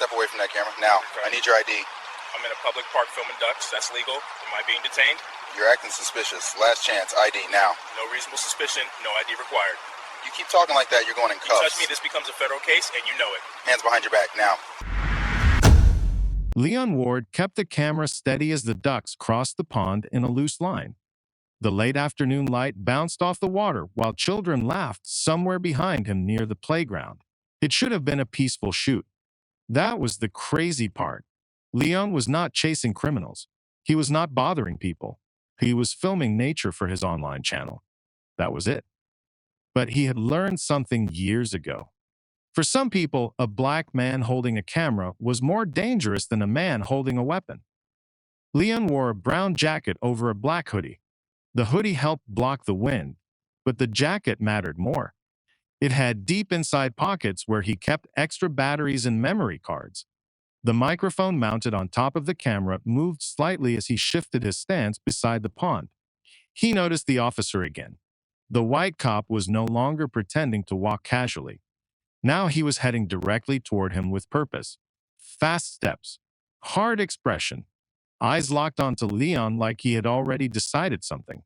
Step away from that camera. Now, I need your ID. I'm in a public park filming ducks. That's legal. Am I being detained? You're acting suspicious. Last chance, ID, now. No reasonable suspicion, no ID required. You keep talking like that, you're going in You cuffs. touch me, this becomes a federal case, and you know it. Hands behind your back, now. Leon Ward kept the camera steady as the ducks crossed the pond in a loose line. The late afternoon light bounced off the water while children laughed somewhere behind him near the playground. It should have been a peaceful shoot. That was the crazy part. Leon was not chasing criminals. He was not bothering people. He was filming nature for his online channel. That was it. But he had learned something years ago. For some people, a black man holding a camera was more dangerous than a man holding a weapon. Leon wore a brown jacket over a black hoodie. The hoodie helped block the wind, but the jacket mattered more. It had deep inside pockets where he kept extra batteries and memory cards. The microphone mounted on top of the camera moved slightly as he shifted his stance beside the pond. He noticed the officer again. The white cop was no longer pretending to walk casually. Now he was heading directly toward him with purpose. Fast steps, hard expression, eyes locked onto Leon like he had already decided something.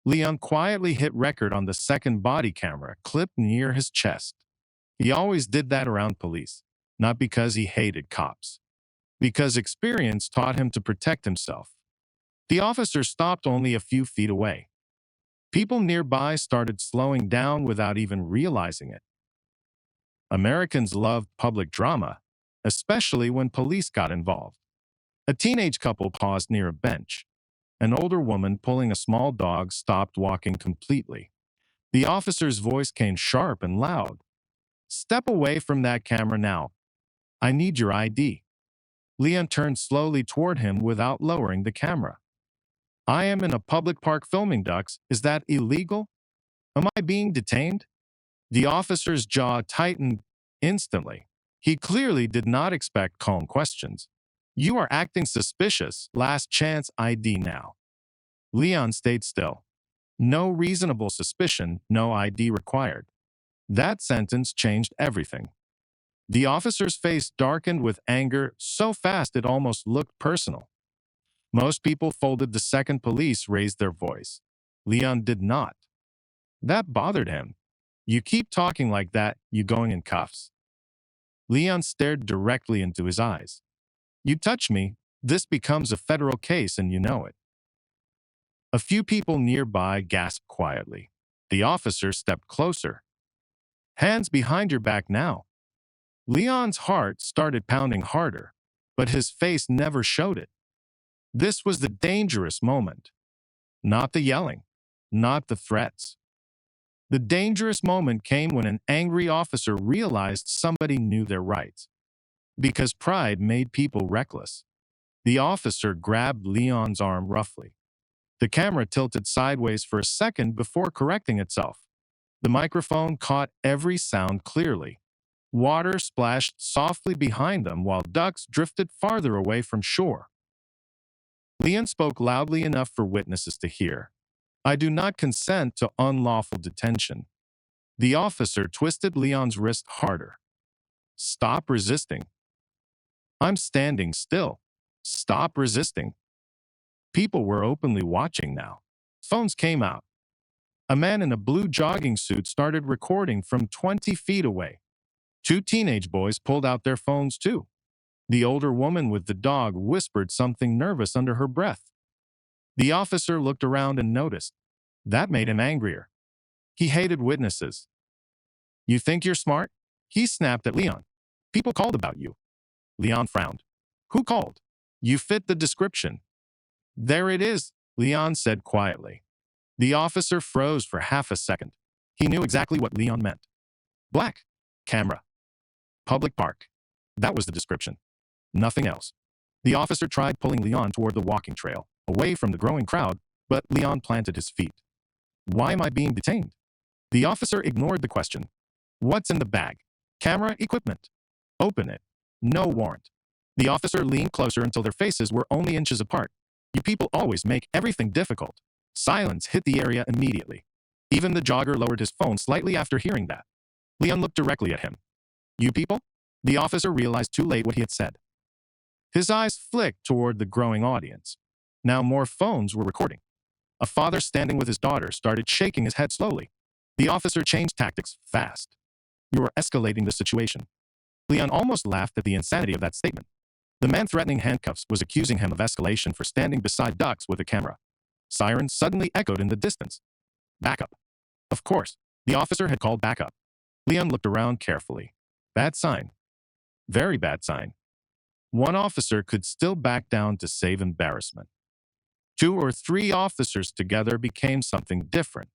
Leon quietly hit record on the second body camera clipped near his chest. He always did that around police, not because he hated cops, because experience taught him to protect himself. The officer stopped only a few feet away. People nearby started slowing down without even realizing it. Americans loved public drama, especially when police got involved. A teenage couple paused near a bench. An older woman pulling a small dog stopped walking completely. The officer's voice came sharp and loud. "Step away from that camera now. I need your ID." Leon turned slowly toward him without lowering the camera. "I am in a public park filming ducks. Is that illegal? Am I being detained?" The officer's jaw tightened instantly. He clearly did not expect calm questions. "You are acting suspicious. Last chance, ID now." Leon stayed still. No reasonable suspicion, no ID required. That sentence changed everything. The officer's face darkened with anger so fast it almost looked personal. Most people folded the second police raised their voice. Leon did not. That bothered him. "You keep talking like that, you going in cuffs." Leon stared directly into his eyes. "You touch me, this becomes a federal case and you know it." A few people nearby gasped quietly. The officer stepped closer. "Hands behind your back now." Leon's heart started pounding harder, but his face never showed it. This was the dangerous moment. Not the yelling, not the threats. The dangerous moment came when an angry officer realized somebody knew their rights. Because pride made people reckless. The officer grabbed Leon's arm roughly. The camera tilted sideways for a second before correcting itself. The microphone caught every sound clearly. Water splashed softly behind them while ducks drifted farther away from shore. Leon spoke loudly enough for witnesses to hear. "I do not consent to unlawful detention." The officer twisted Leon's wrist harder. "Stop resisting." "I'm standing still. Stop resisting." People were openly watching now. Phones came out. A man in a blue jogging suit started recording from 20 feet away. Two teenage boys pulled out their phones too. The older woman with the dog whispered something nervous under her breath. The officer looked around and noticed. That made him angrier. He hated witnesses. "You think you're smart?" He snapped at Leon. "People called about you." Leon frowned. "Who called?" "You fit the description." "There it is," Leon said quietly. The officer froze for half a second. He knew exactly what Leon meant. Black. Camera. Public park. That was the description. Nothing else. The officer tried pulling Leon toward the walking trail, away from the growing crowd, but Leon planted his feet. "Why am I being detained?" The officer ignored the question. "What's in the bag?" "Camera equipment." "Open it." "No warrant." The officer leaned closer until their faces were only inches apart. "You people always make everything difficult." Silence hit the area immediately. Even the jogger lowered his phone slightly after hearing that. Leon looked directly at him. "You people?" The officer realized too late what he had said. His eyes flicked toward the growing audience. Now more phones were recording. A father standing with his daughter started shaking his head slowly. The officer changed tactics fast. "You are escalating the situation." Leon almost laughed at the insanity of that statement. The man threatening handcuffs was accusing him of escalation for standing beside ducks with a camera. Sirens suddenly echoed in the distance. Backup. Of course, the officer had called backup. Leon looked around carefully. Bad sign. Very bad sign. One officer could still back down to save embarrassment. 2 or 3 officers together became something different.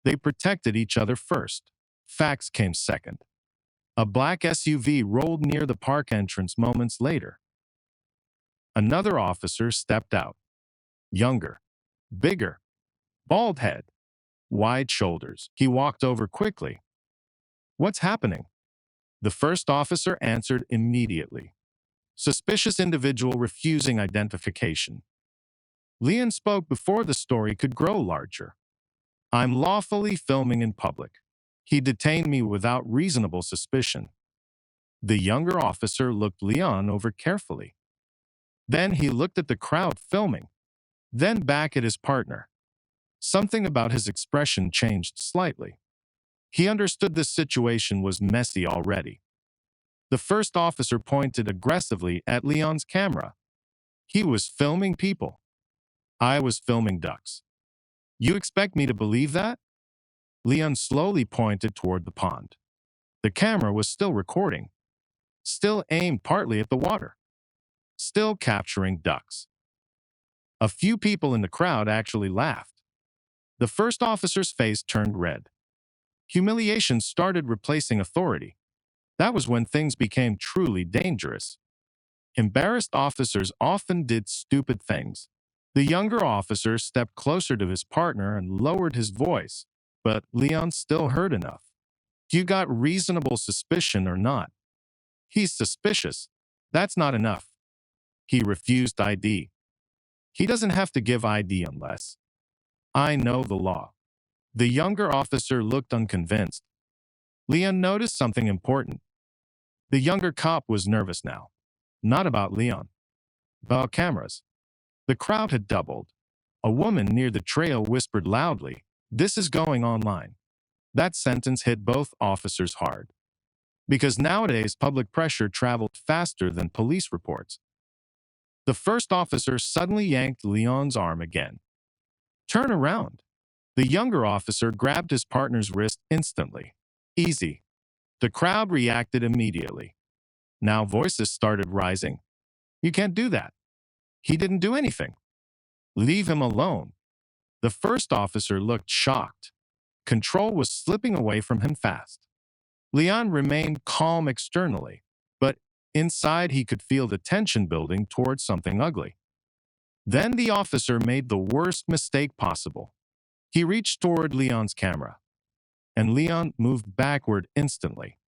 They protected each other first. Facts came second. A black SUV rolled near the park entrance moments later. Another officer stepped out. Younger, bigger, bald head, wide shoulders. He walked over quickly. "What's happening?" The first officer answered immediately. "Suspicious individual refusing identification." Leon spoke before the story could grow larger. "I'm lawfully filming in public. He detained me without reasonable suspicion." The younger officer looked Leon over carefully. Then he looked at the crowd filming, then back at his partner. Something about his expression changed slightly. He understood this situation was messy already. The first officer pointed aggressively at Leon's camera. "He was filming people. I was filming ducks. You expect me to believe that?" Leon slowly pointed toward the pond. The camera was still recording, still aimed partly at the water, still capturing ducks. A few people in the crowd actually laughed. The first officer's face turned red. Humiliation started replacing authority. That was when things became truly dangerous. Embarrassed officers often did stupid things. The younger officer stepped closer to his partner and lowered his voice, but Leon still heard enough. "You got reasonable suspicion or not?" "He's suspicious. That's not enough." "He refused ID." "He doesn't have to give ID unless." "I know the law." The younger officer looked unconvinced. Leon noticed something important. The younger cop was nervous now. Not about Leon. About cameras. The crowd had doubled. A woman near the trail whispered loudly, "This is going online." That sentence hit both officers hard. Because nowadays public pressure traveled faster than police reports. The first officer suddenly yanked Leon's arm again. "Turn around." The younger officer grabbed his partner's wrist instantly. "Easy." The crowd reacted immediately. Now voices started rising. "You can't do that. He didn't do anything. Leave him alone." The first officer looked shocked. Control was slipping away from him fast. Leon remained calm externally, but inside he could feel the tension building towards something ugly. Then the officer made the worst mistake possible. He reached toward Leon's camera, and Leon moved backward instantly.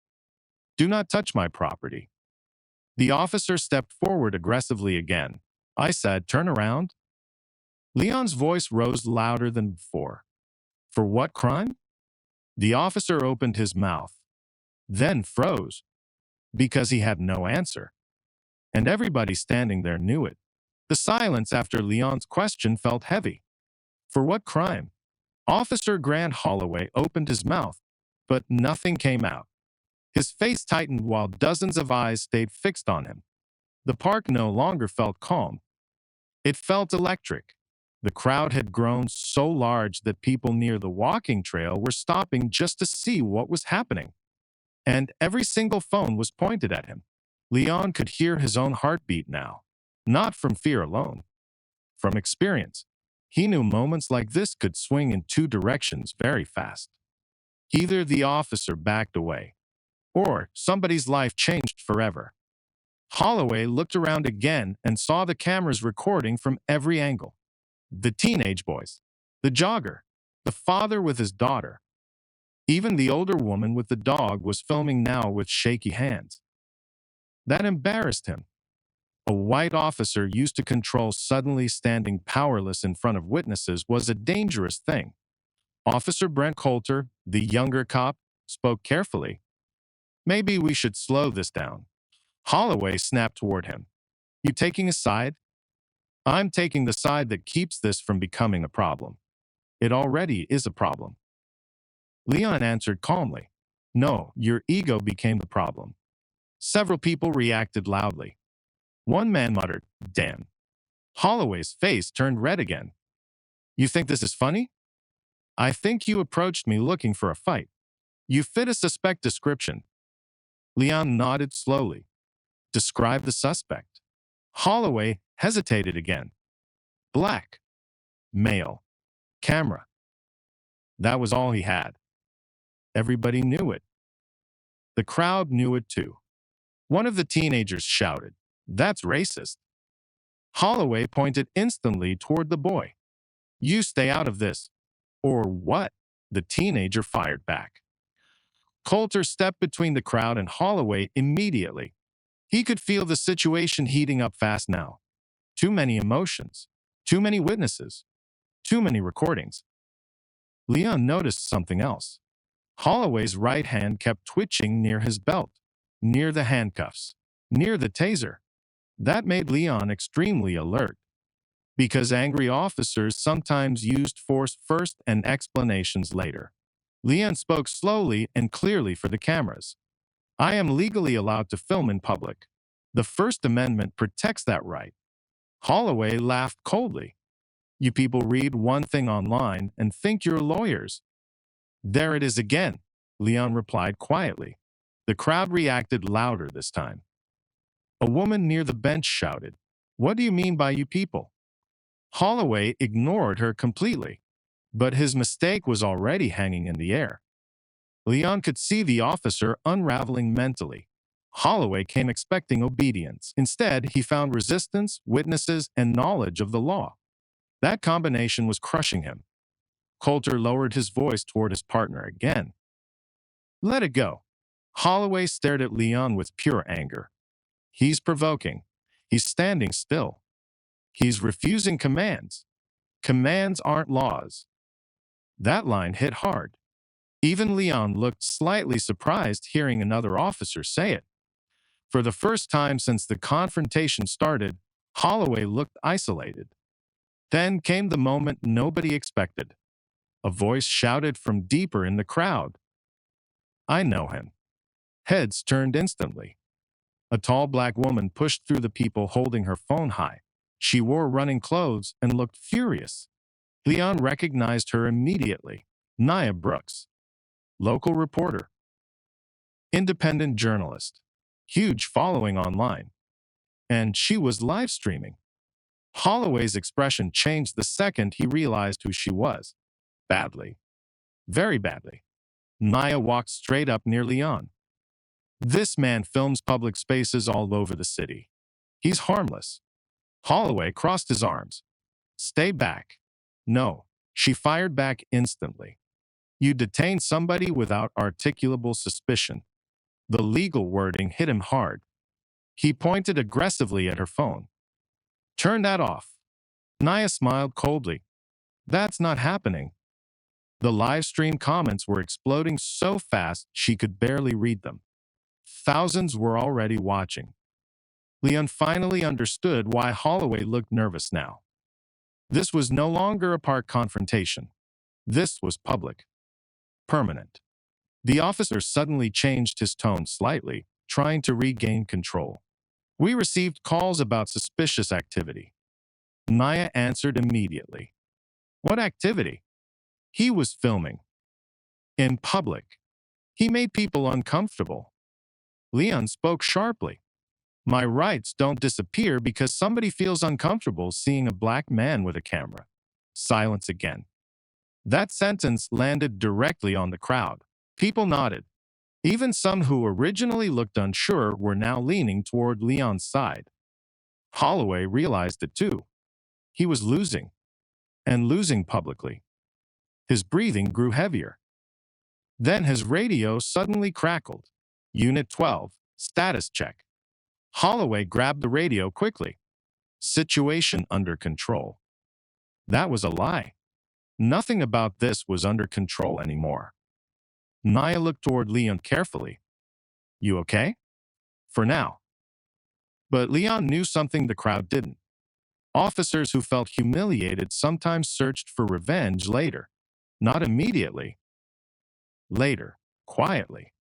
"Do not touch my property." The officer stepped forward aggressively again. "I said, turn around." Leon's voice rose louder than before. "For what crime?" The officer opened his mouth, then froze, because he had no answer. And everybody standing there knew it. The silence after Leon's question felt heavy. "For what crime?" Officer Grant Holloway opened his mouth, but nothing came out. His face tightened while dozens of eyes stayed fixed on him. The park no longer felt calm. It felt electric. The crowd had grown so large that people near the walking trail were stopping just to see what was happening. And every single phone was pointed at him. Leon could hear his own heartbeat now, not from fear alone, from experience. He knew moments like this could swing in 2 directions very fast. Either the officer backed away, or somebody's life changed forever. Holloway looked around again and saw the cameras recording from every angle. The teenage boys, the jogger, the father with his daughter. Even the older woman with the dog was filming now with shaky hands. That embarrassed him. A white officer used to control suddenly standing powerless in front of witnesses was a dangerous thing. Officer Brent Coulter, the younger cop, spoke carefully. "Maybe we should slow this down." Holloway snapped toward him. You taking a side? I'm taking the side that keeps this from becoming a problem. It already is a problem. Leon answered calmly. No, your ego became the problem. Several people reacted loudly. One man muttered, damn. Holloway's face turned red again. You think this is funny? I think you approached me looking for a fight. You fit a suspect description. Leon nodded slowly. Describe the suspect. Holloway hesitated again. Black. Male. Camera. That was all he had. Everybody knew it. The crowd knew it too. One of the teenagers shouted, That's racist. Holloway pointed instantly toward the boy. You stay out of this. Or what? The teenager fired back. Coulter stepped between the crowd and Holloway immediately. He could feel the situation heating up fast now. Too many emotions. Too many witnesses. Too many recordings. Leon noticed something else. Holloway's right hand kept twitching near his belt, near the handcuffs, near the taser. That made Leon extremely alert, because angry officers sometimes used force first and explanations later. Leon spoke slowly and clearly for the cameras. I am legally allowed to film in public. The First Amendment protects that right. Holloway laughed coldly. You people read one thing online and think you're lawyers. There it is again, Leon replied quietly. The crowd reacted louder this time. A woman near the bench shouted, What do you mean by you people? Holloway ignored her completely, but his mistake was already hanging in the air. Leon could see the officer unraveling mentally. Holloway came expecting obedience. Instead, he found resistance, witnesses, and knowledge of the law. That combination was crushing him. Coulter lowered his voice toward his partner again. Let it go. Holloway stared at Leon with pure anger. He's provoking. He's standing still. He's refusing commands. Commands aren't laws. That line hit hard. Even Leon looked slightly surprised hearing another officer say it. For the first time since the confrontation started, Holloway looked isolated. Then came the moment nobody expected. A voice shouted from deeper in the crowd. I know him. Heads turned instantly. A tall black woman pushed through the people holding her phone high. She wore running clothes and looked furious. Leon recognized her immediately. Nia Brooks. Local reporter. Independent journalist. Huge following online. And she was live streaming. Holloway's expression changed the second he realized who she was. Badly. Very badly. Nia walked straight up near Leon. This man films public spaces all over the city. He's harmless. Holloway crossed his arms. Stay back. No. She fired back instantly. You detained somebody without articulable suspicion. The legal wording hit him hard. He pointed aggressively at her phone. Turn that off. Nia smiled coldly. That's not happening. The live stream comments were exploding so fast she could barely read them. Thousands were already watching. Leon finally understood why Holloway looked nervous now. This was no longer a park confrontation. This was public. Permanent. The officer suddenly changed his tone slightly, trying to regain control. We received calls about suspicious activity. Nia answered immediately. What activity? He was filming. In public. He made people uncomfortable. Leon spoke sharply. My rights don't disappear because somebody feels uncomfortable seeing a black man with a camera. Silence again. That sentence landed directly on the crowd. People nodded. Even some who originally looked unsure were now leaning toward Leon's side. Holloway realized it too. He was losing, and losing publicly. His breathing grew heavier. Then his radio suddenly crackled. Unit 12, status check. Holloway grabbed the radio quickly. Situation under control. That was a lie. Nothing about this was under control anymore. Nia looked toward Leon carefully. You okay? For now. But Leon knew something the crowd didn't. Officers who felt humiliated sometimes searched for revenge later. Not immediately. Later. Quietly.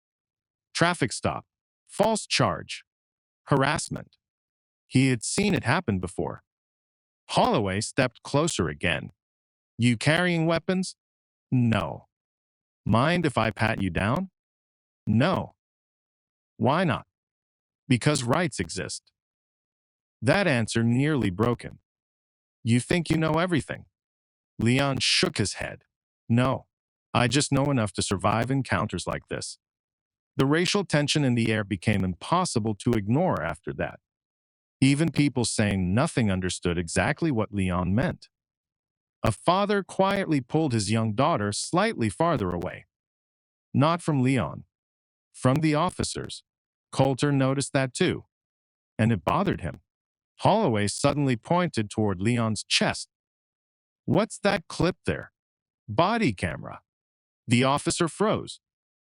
Traffic stop. False charge. Harassment. He had seen it happen before. Holloway stepped closer again. You carrying weapons? No. Mind if I pat you down? No. Why not? Because rights exist. That answer nearly broke him. You think you know everything? Leon shook his head. No. I just know enough to survive encounters like this. The racial tension in the air became impossible to ignore after that. Even people saying nothing understood exactly what Leon meant. A father quietly pulled his young daughter slightly farther away. Not from Leon, from the officers. Coulter noticed that too, and it bothered him. Holloway suddenly pointed toward Leon's chest. What's that clip there? Body camera. The officer froze.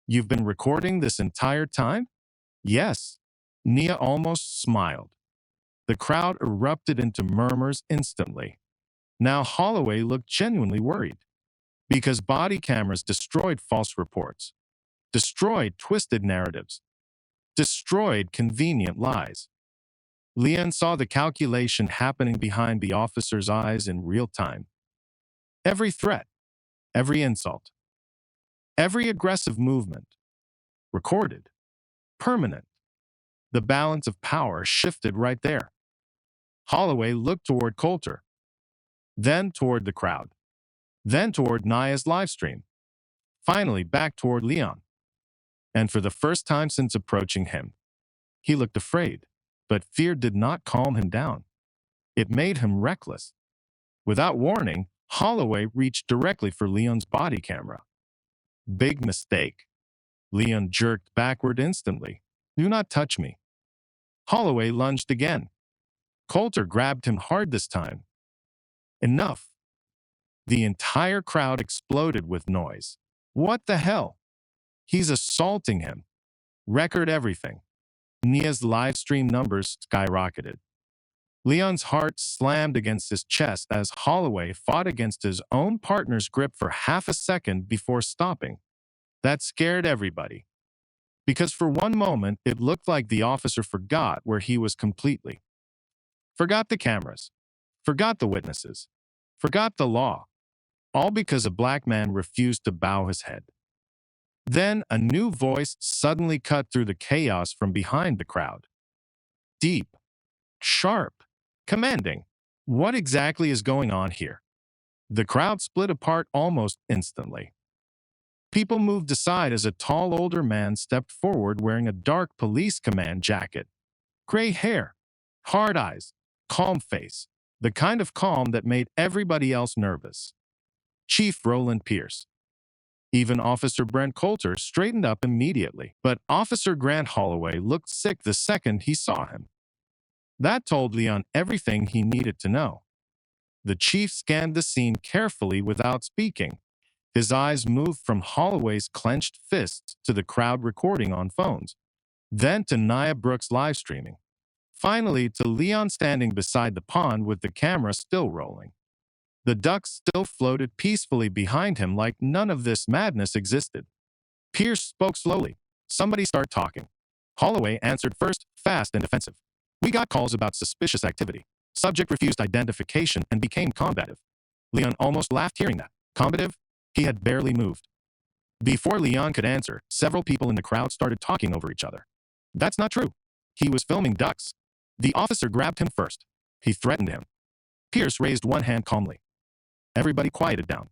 You've been recording this entire time? Yes. Nia almost smiled. The crowd erupted into murmurs instantly. Now Holloway looked genuinely worried. Because body cameras destroyed false reports, destroyed twisted narratives, destroyed convenient lies. Leon saw the calculation happening behind the officer's eyes in real time. Every threat, every insult, every aggressive movement, recorded, permanent. The balance of power shifted right there. Holloway looked toward Coulter, then toward the crowd, then toward Naya's live stream, finally back toward Leon. And for the first time since approaching him, he looked afraid, but fear did not calm him down. It made him reckless. Without warning, Holloway reached directly for Leon's body camera. Big mistake. Leon jerked backward instantly. Do not touch me. Holloway lunged again. Coulter grabbed him hard this time. Enough. The entire crowd exploded with noise. What the hell? He's assaulting him. Record everything. Nia's live stream numbers skyrocketed. Leon's heart slammed against his chest as Holloway fought against his own partner's grip for half a second before stopping. That scared everybody. Because for one moment, it looked like the officer forgot where he was completely. Forgot the cameras. Forgot the witnesses. Forgot the law. All because a black man refused to bow his head. Then a new voice suddenly cut through the chaos from behind the crowd. Deep. Sharp. Commanding. What exactly is going on here? The crowd split apart almost instantly. People moved aside as a tall older man stepped forward wearing a dark police command jacket. Gray hair, hard eyes, calm face, the kind of calm that made everybody else nervous. Chief Roland Pierce. Even Officer Brent Coulter straightened up immediately, but Officer Grant Holloway looked sick the second he saw him. That told Leon everything he needed to know. The chief scanned the scene carefully without speaking. His eyes moved from Holloway's clenched fists to the crowd recording on phones, then to Nia Brooks live streaming, finally to Leon standing beside the pond with the camera still rolling. The ducks still floated peacefully behind him like none of this madness existed. Pierce spoke slowly. Somebody start talking. Holloway answered first, fast and defensive. We got calls about suspicious activity. Subject refused identification and became combative. Leon almost laughed hearing that. Combative? He had barely moved. Before Leon could answer, several people in the crowd started talking over each other. That's not true. He was filming ducks. The officer grabbed him first. He threatened him. Pierce raised one hand calmly. Everybody quieted down.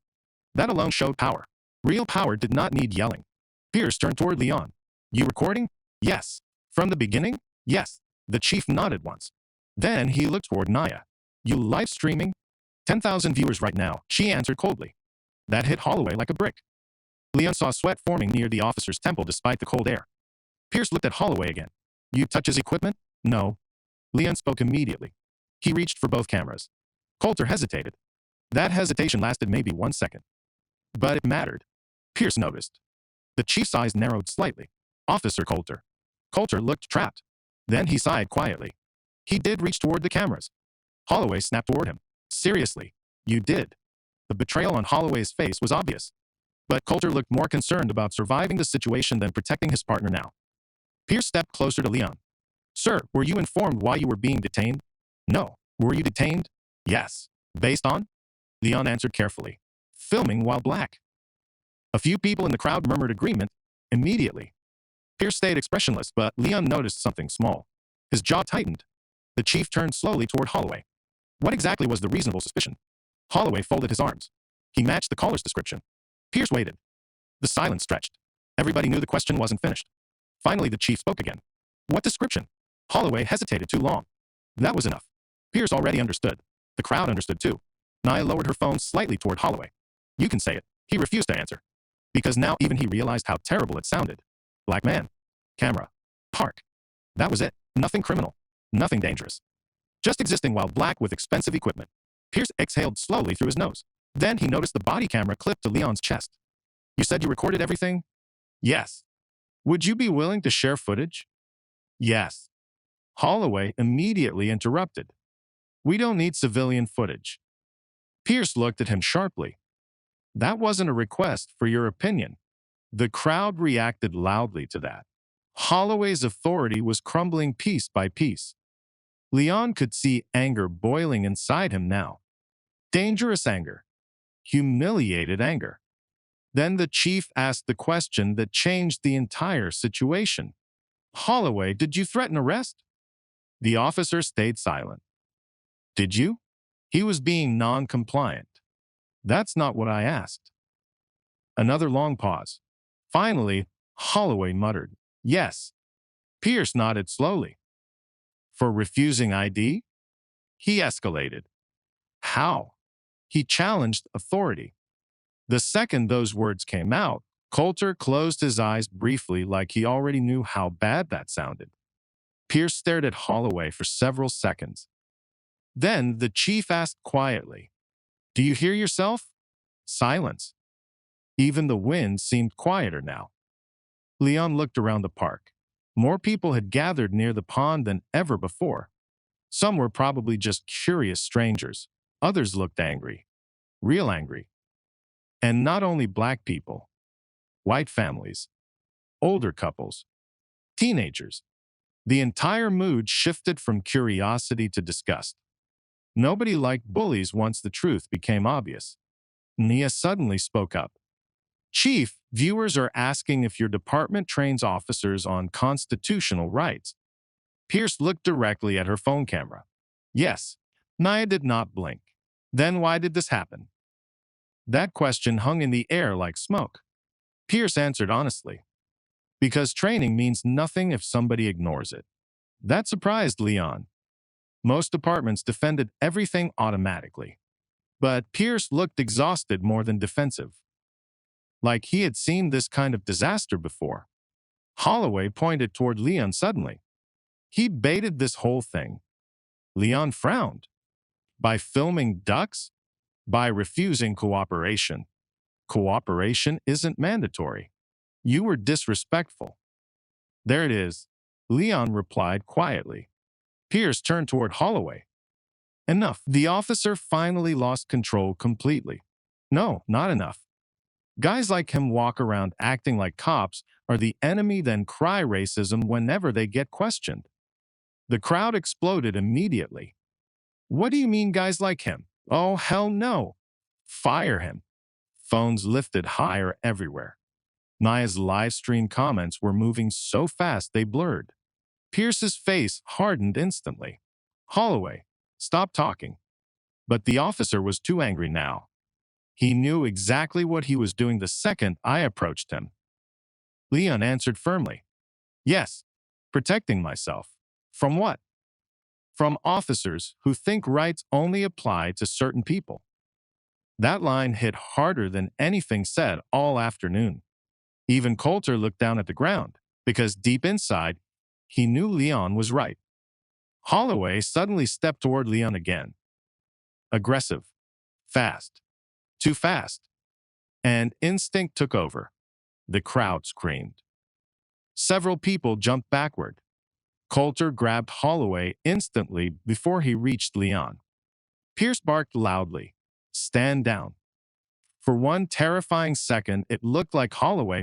That alone showed power. Real power did not need yelling. Pierce turned toward Leon. You recording? Yes. From the beginning? Yes. The chief nodded once. Then he looked toward Nia. You live streaming? 10,000 viewers right now, she answered coldly. That hit Holloway like a brick. Leon saw sweat forming near the officer's temple despite the cold air. Pierce looked at Holloway again. You touch his equipment? No. Leon spoke immediately. He reached for both cameras. Coulter hesitated. That hesitation lasted maybe 1 second. But it mattered. Pierce noticed. The chief's eyes narrowed slightly. Officer Coulter. Coulter looked trapped. Then he sighed quietly. He did reach toward the cameras. Holloway snapped toward him. Seriously, you did. The betrayal on Holloway's face was obvious. But Coulter looked more concerned about surviving the situation than protecting his partner now. Pierce stepped closer to Leon. Sir, were you informed why you were being detained? No. Were you detained? Yes. Based on? Leon answered carefully. Filming while black. A few people in the crowd murmured agreement immediately. Pierce stayed expressionless, but Leon noticed something small. His jaw tightened. The chief turned slowly toward Holloway. What exactly was the reasonable suspicion? Holloway folded his arms. He matched the caller's description. Pierce waited. The silence stretched. Everybody knew the question wasn't finished. Finally, the chief spoke again. What description? Holloway hesitated too long. That was enough. Pierce already understood. The crowd understood too. Nia lowered her phone slightly toward Holloway. You can say it. He refused to answer. Because now even he realized how terrible it sounded. Black man. Camera. Park. That was it. Nothing criminal. Nothing dangerous. Just existing while black with expensive equipment. Pierce exhaled slowly through his nose. Then he noticed the body camera clipped to Leon's chest. You said you recorded everything? Yes. Would you be willing to share footage? Yes. Holloway immediately interrupted. We don't need civilian footage. Pierce looked at him sharply. That wasn't a request for your opinion. The crowd reacted loudly to that. Holloway's authority was crumbling piece by piece. Leon could see anger boiling inside him now. Dangerous anger. Humiliated anger. Then the chief asked the question that changed the entire situation. Holloway, did you threaten arrest? The officer stayed silent. Did you? He was being non-compliant. That's not what I asked. Another long pause. Finally, Holloway muttered, yes. Pierce nodded slowly. For refusing ID? He escalated. How? He challenged authority. The second those words came out, Coulter closed his eyes briefly like he already knew how bad that sounded. Pierce stared at Holloway for several seconds. Then the chief asked quietly, do you hear yourself? Silence. Even the wind seemed quieter now. Leon looked around the park. More people had gathered near the pond than ever before. Some were probably just curious strangers. Others looked angry. Real angry. And not only black people. White families. Older couples. Teenagers. The entire mood shifted from curiosity to disgust. Nobody liked bullies once the truth became obvious. Nia suddenly spoke up. Chief, viewers are asking if your department trains officers on constitutional rights. Pierce looked directly at her phone camera. Yes. Nia did not blink. Then why did this happen? That question hung in the air like smoke. Pierce answered honestly. Because training means nothing if somebody ignores it. That surprised Leon. Most departments defended everything automatically. But Pierce looked exhausted more than defensive. Like he had seen this kind of disaster before. Holloway pointed toward Leon suddenly. He baited this whole thing. Leon frowned. By filming ducks? By refusing cooperation. Cooperation isn't mandatory. You were disrespectful. There it is, Leon replied quietly. Pierce turned toward Holloway. Enough. The officer finally lost control completely. No, not enough. Guys like him walk around acting like cops are the enemy, then cry racism whenever they get questioned. The crowd exploded immediately. What do you mean guys like him? Oh, hell no. Fire him. Phones lifted higher everywhere. Nia's live stream comments were moving so fast they blurred. Pierce's face hardened instantly. Holloway, stop talking. But the officer was too angry now. He knew exactly what he was doing the second I approached him. Leon answered firmly. Yes, protecting myself. From what? From officers who think rights only apply to certain people. That line hit harder than anything said all afternoon. Even Coulter looked down at the ground, because deep inside, he knew Leon was right. Holloway suddenly stepped toward Leon again. Aggressive. Fast. Too fast. And instinct took over. The crowd screamed. Several people jumped backward. Coulter grabbed Holloway instantly before he reached Leon. Pierce barked loudly, "Stand down." For one terrifying second, it looked like Holloway